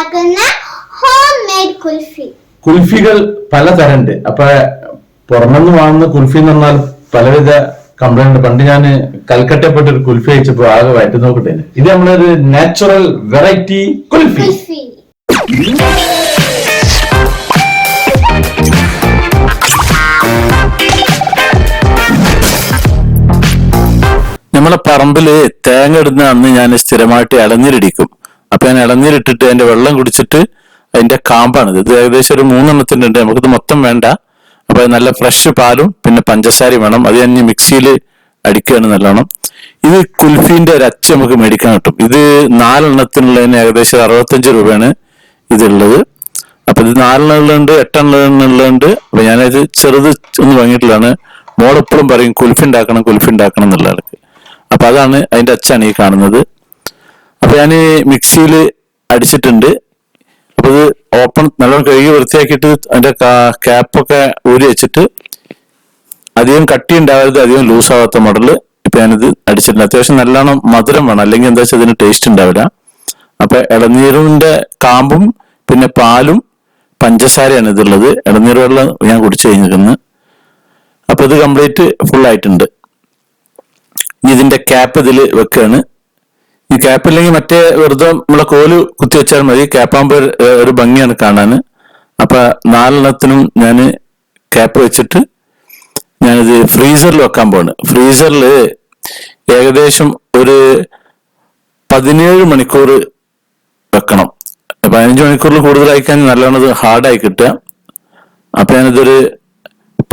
ഉണ്ടാക്കുന്ന home made kulfi. കുൽഫികൾ പലതരണ്ട്. അപ്പൊ പുറമെന്ന് വാങ്ങുന്ന കുൽഫി എന്ന് പറഞ്ഞാൽ പലവിധ കംപ്ലൈന്റ്. പണ്ട് ഞാൻ കൽക്കട്ടപ്പെട്ട ഒരു കുൽഫി അയച്ചപ്പോ ആകെ വയറ്റ് നോക്കട്ടെ. ഇത് നമ്മളൊരു നാച്ചുറൽ വെറൈറ്റി കുൽഫി. നമ്മളെ പറമ്പില് തേങ്ങ ഇടുന്ന അന്ന് ഞാൻ സ്ഥിരമായിട്ട് ഇളനീരിടിക്കും. അപ്പൊ ഞാൻ ഇളനീരിട്ടിട്ട് അതിന്റെ വെള്ളം കുടിച്ചിട്ട് അതിന്റെ കാമ്പാണിത്. ഇത് ഏകദേശം ഒരു 3 എണ്ണത്തിന്റെ ഉണ്ട്. നമുക്കിത് മൊത്തം വേണ്ട. അപ്പൊ നല്ല ഫ്രഷ് പാലും പിന്നെ പഞ്ചസാരയും വേണം. അത് ഞാൻ മിക്സിയിൽ അടിക്കുകയാണ് നല്ലോണം. ഇത് കുൽഫീന്റെ ഒരു അച്ച് നമുക്ക് മേടിക്കാൻ കിട്ടും. ഇത് 4 എണ്ണത്തിനുള്ളതിന് ഏകദേശം 65 രൂപയാണ് ഇതുള്ളത്. അപ്പൊ ഇത് 4 എണ്ണമുള്ളുണ്ട്, 8 എണ്ണമുള്ളുണ്ട്. അപ്പൊ ഞാനത് ചെറുത് ഒന്ന് വാങ്ങിയിട്ടുള്ളതാണ്. മോളെപ്പോഴും പറയും കുൽഫി ഉണ്ടാക്കണം എന്നുള്ള ആൾക്ക്. അപ്പൊ അതാണ് അതിന്റെ അച്ചാണ് ഈ കാണുന്നത്. അപ്പൊ ഞാൻ മിക്സിയിൽ അടിച്ചിട്ടുണ്ട്. അപ്പൊ ഇത് ഓപ്പൺ നല്ലോണം കഴുകി വൃത്തിയാക്കിയിട്ട് അതിന്റെ ക്യാപ്പൊക്കെ ഊരി വെച്ചിട്ട് അധികം കട്ടി ഉണ്ടാവരുത്, അധികം ലൂസ് ആവാത്ത മോഡല് ഇപ്പൊ ഞാനിത് അടിച്ചിട്ടുണ്ട്. അത്യാവശ്യം നല്ലോണം മധുരം വേണം, അല്ലെങ്കിൽ എന്താ വെച്ചാൽ ഇതിന് ടേസ്റ്റ് ഉണ്ടാവില്ല. അപ്പൊ ഇളനീരിന്റെ കാമ്പും പിന്നെ പാലും പഞ്ചസാരയാണ് ഇതുള്ളത്. ഇളനീർ വെള്ളം ഞാൻ കുടിച്ചു കഴിഞ്ഞിരിക്കുന്നത്. അപ്പൊ ഇത് കംപ്ലീറ്റ് ഫുൾ ആയിട്ടുണ്ട്. ഇതിന്റെ ക്യാപ്പ് ഇതിൽ വെക്കുകയാണ്. ഈ ക്യാപ്പ് ഇല്ലെങ്കിൽ മറ്റേ വെറുതെ നമ്മളെ കോല് കുത്തി വെച്ചാൽ മതി. ക്യാപ്പാകുമ്പോൾ ഒരു ഭംഗിയാണ് കാണാൻ. അപ്പൊ 4 എണ്ണത്തിനും ഞാൻ ക്യാപ്പ് വെച്ചിട്ട് ഞാനിത് ഫ്രീസറിൽ വെക്കാൻ പോവാണ്. ഫ്രീസറിൽ ഏകദേശം ഒരു 17 മണിക്കൂർ വെക്കണം. 15 മണിക്കൂറിൽ കൂടുതലായിക്കാൻ നല്ലോണം ഹാർഡായി കിട്ടുക. അപ്പൊ ഞാനിതൊരു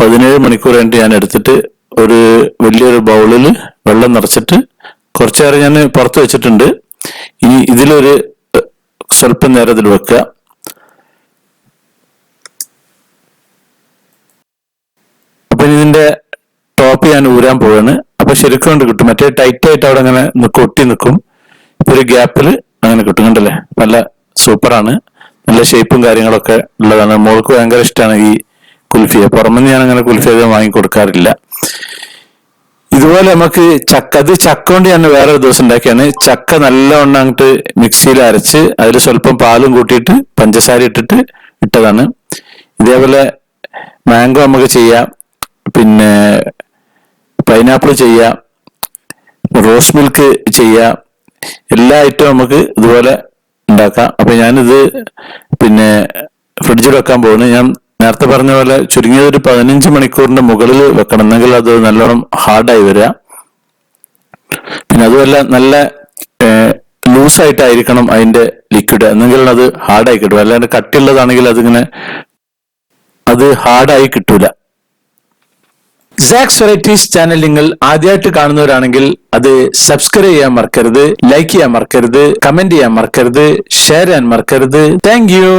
17 മണിക്കൂർ കഴിഞ്ഞിട്ട് ഞാൻ എടുത്തിട്ട് ഒരു വലിയൊരു ബൗളിൽ വെള്ളം നിറച്ചിട്ട് കുറച്ചു നേരം ഞാൻ പുറത്ത് വെച്ചിട്ടുണ്ട്. ഇനി ഇതിലൊരു സ്വല്പം നേരം ഇതിൽ വെക്കുക. അപ്പൊ ഇതിന്റെ ടോപ്പ് ഞാൻ ഊരാൻ പോവാണ്. അപ്പൊ ശരിക്കും കൊണ്ട് കിട്ടും. മറ്റേ ടൈറ്റ് ആയിട്ട് അവിടെ അങ്ങനെ ഒട്ടി നിൽക്കും. ഒരു ഗ്യാപ്പിൽ അങ്ങനെ കിട്ടും. കണ്ടല്ലേ, നല്ല സൂപ്പറാണ്. നല്ല ഷേപ്പും കാര്യങ്ങളൊക്കെ ഉള്ളതാണ്. മോൾക്ക് ഭയങ്കര ഇഷ്ടമാണ് ഈ കുൽഫിയെ. പുറമെന്ന് ഞാൻ അങ്ങനെ കുൽഫി അധികം വാങ്ങി കൊടുക്കാറില്ല. ഇതുപോലെ നമുക്ക് ചക്ക കൊണ്ട് ഞാൻ വേറെ ഒരു ദിവസം ഉണ്ടാക്കിയാണ്. ചക്ക നല്ലവണ്ണം അങ്ങോട്ട് മിക്സിയിൽ അരച്ച് അതിൽ സ്വല്പം പാലും കൂട്ടിയിട്ട് പഞ്ചസാര ഇട്ടിട്ട് ഇട്ടതാണ്. ഇതേപോലെ മാംഗോ നമുക്ക് ചെയ്യാം, പിന്നെ പൈനാപ്പിൾ ചെയ്യാം, റോസ് മിൽക്ക് ചെയ്യാം. എല്ലാ ഐറ്റവും നമുക്ക് ഇതുപോലെ ഉണ്ടാക്കാം. അപ്പൊ ഞാനിത് പിന്നെ ഫ്രിഡ്ജിൽ വെക്കാൻ പോകുന്നു. ഞാൻ നേരത്തെ പറഞ്ഞ പോലെ ചുരുങ്ങിയത് ഒരു 15 മണിക്കൂറിന്റെ മുകളിൽ വെക്കണം, എന്നെങ്കിൽ അത് നല്ലോണം ഹാർഡായി വരിക. പിന്നെ അതുമല്ല നല്ല ലൂസായിട്ടായിരിക്കണം അതിന്റെ ലിക്വിഡ്, എന്നെങ്കിൽ അത് ഹാർഡായി കിട്ടും. അല്ലാണ്ട് കട്ടിയുള്ളതാണെങ്കിൽ അത് ഹാർഡായി കിട്ടൂല. സാക്സ് വെറൈറ്റീസ് ചാനൽ നിങ്ങൾ ആദ്യമായിട്ട് കാണുന്നവരാണെങ്കിൽ അത് സബ്സ്ക്രൈബ് ചെയ്യാൻ മറക്കരുത്, ലൈക്ക് ചെയ്യാൻ മറക്കരുത്, കമന്റ് ചെയ്യാൻ മറക്കരുത്, ഷെയർ ചെയ്യാൻ മറക്കരുത്. Thank you.